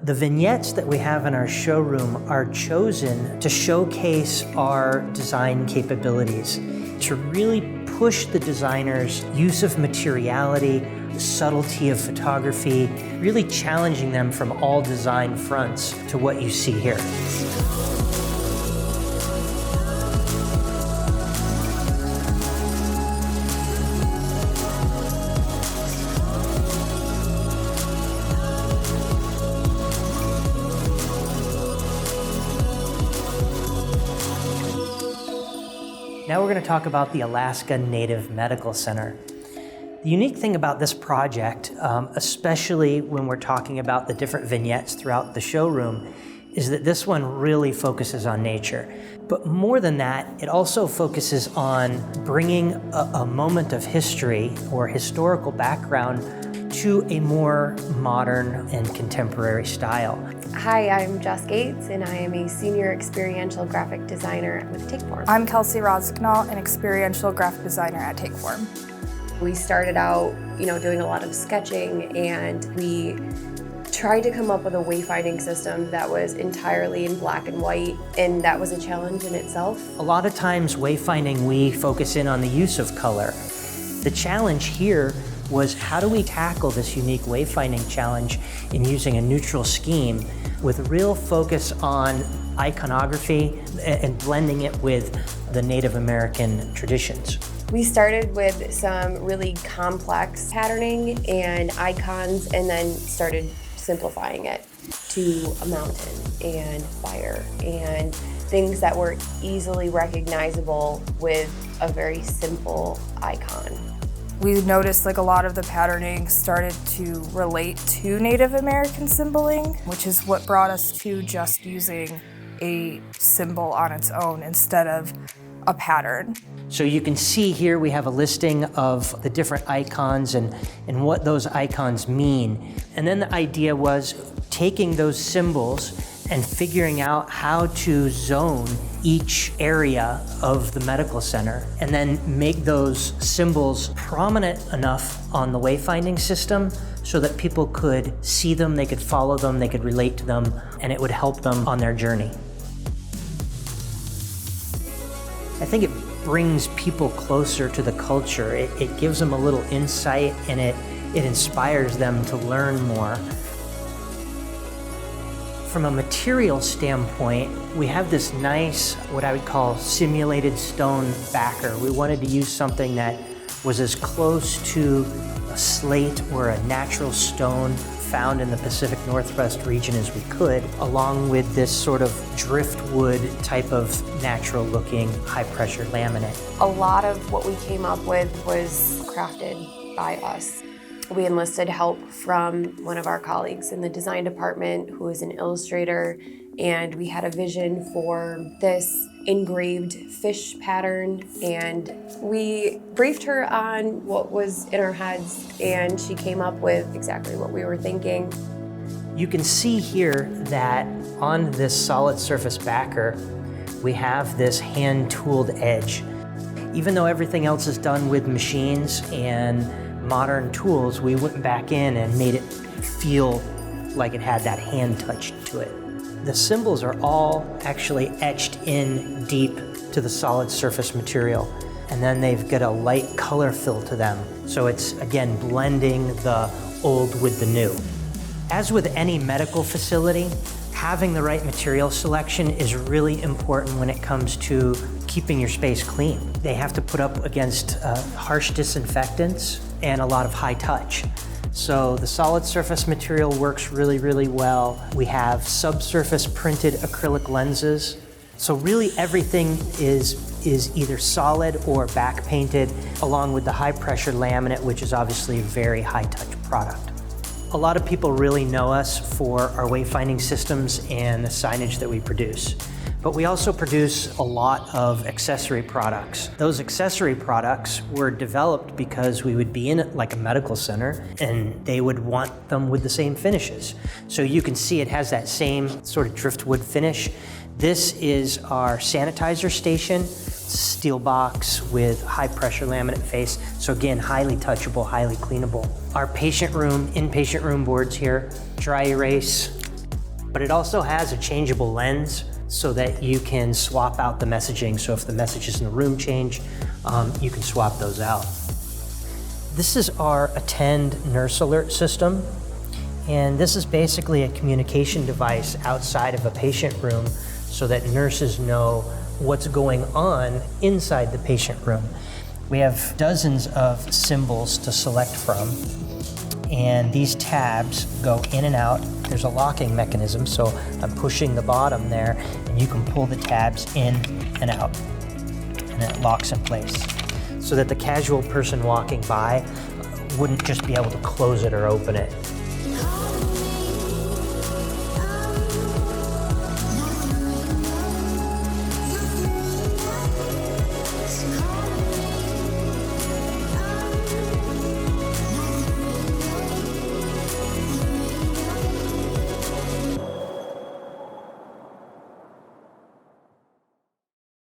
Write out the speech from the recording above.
The vignettes that we have in our showroom are chosen to showcase our design capabilities, to really push the designer's use of materiality, the subtlety of photography, really challenging them from all design fronts to what you see here. Now we're going to talk about the Alaska Native Medical Center. The unique thing about this project, especially when we're talking about the different vignettes throughout the showroom, is that this one really focuses on nature. But more than that, it also focuses on bringing a moment of history or historical background to a more modern and contemporary style. Hi, I'm Jess Gates, and I am a senior experiential graphic designer with Takeform. I'm Kelsey Rozignol, an experiential graphic designer at Takeform. We started out, doing a lot of sketching, and we tried to come up with a wayfinding system that was entirely in black and white, and that was a challenge in itself. A lot of times wayfinding, we focus in on the use of color. The challenge here was how do we tackle this unique wayfinding challenge in using a neutral scheme with real focus on iconography and blending it with the Native American traditions. We started with some really complex patterning and icons, and then started simplifying it to a mountain and fire and things that were easily recognizable with a very simple icon. We noticed a lot of the patterning started to relate to Native American symboling, which is what brought us to just using a symbol on its own instead of a pattern. So you can see here we have a listing of the different icons and what those icons mean. And then the idea was taking those symbols and figuring out how to zone each area of the medical center and then make those symbols prominent enough on the wayfinding system so that people could see them, they could follow them, they could relate to them, and it would help them on their journey. I think it brings people closer to the culture. It gives them a little insight, and it inspires them to learn more. From a material standpoint, we have this nice, what I would call simulated stone backer. We wanted to use something that was as close to a slate or a natural stone found in the Pacific Northwest region as we could, along with this sort of driftwood type of natural looking high pressure laminate. A lot of what we came up with was crafted by us. We enlisted help from one of our colleagues in the design department who is an illustrator, and we had a vision for this engraved fish pattern, and we briefed her on what was in our heads, and she came up with exactly what we were thinking. You can see here that on this solid surface backer, we have this hand-tooled edge. Even though everything else is done with machines and modern tools, we went back in and made it feel like it had that hand touch to it. The symbols are all actually etched in deep to the solid surface material, and then they've got a light color fill to them. So it's, again, blending the old with the new. As with any medical facility, having the right material selection is really important when it comes to keeping your space clean. They have to put up against harsh disinfectants and a lot of high touch. So the solid surface material works really, really well. We have subsurface printed acrylic lenses. So really everything is either solid or back painted, along with the high pressure laminate, which is obviously a very high touch product. A lot of people really know us for our wayfinding systems and the signage that we produce. But we also produce a lot of accessory products. Those accessory products were developed because we would be in it like a medical center and they would want them with the same finishes. So you can see it has that same sort of driftwood finish. This is our sanitizer station, steel box with high pressure laminate face. So again, highly touchable, highly cleanable. Our patient room, inpatient room boards here, dry erase, but it also has a changeable lens so that you can swap out the messaging. So if the messages in the room change, you can swap those out. This is our Attend Nurse Alert system. And this is basically a communication device outside of a patient room so that nurses know what's going on inside the patient room. We have dozens of symbols to select from, and these tabs go in and out. There's a locking mechanism, so I'm pushing the bottom there, and you can pull the tabs in and out, and it locks in place so that the casual person walking by wouldn't just be able to close it or open it.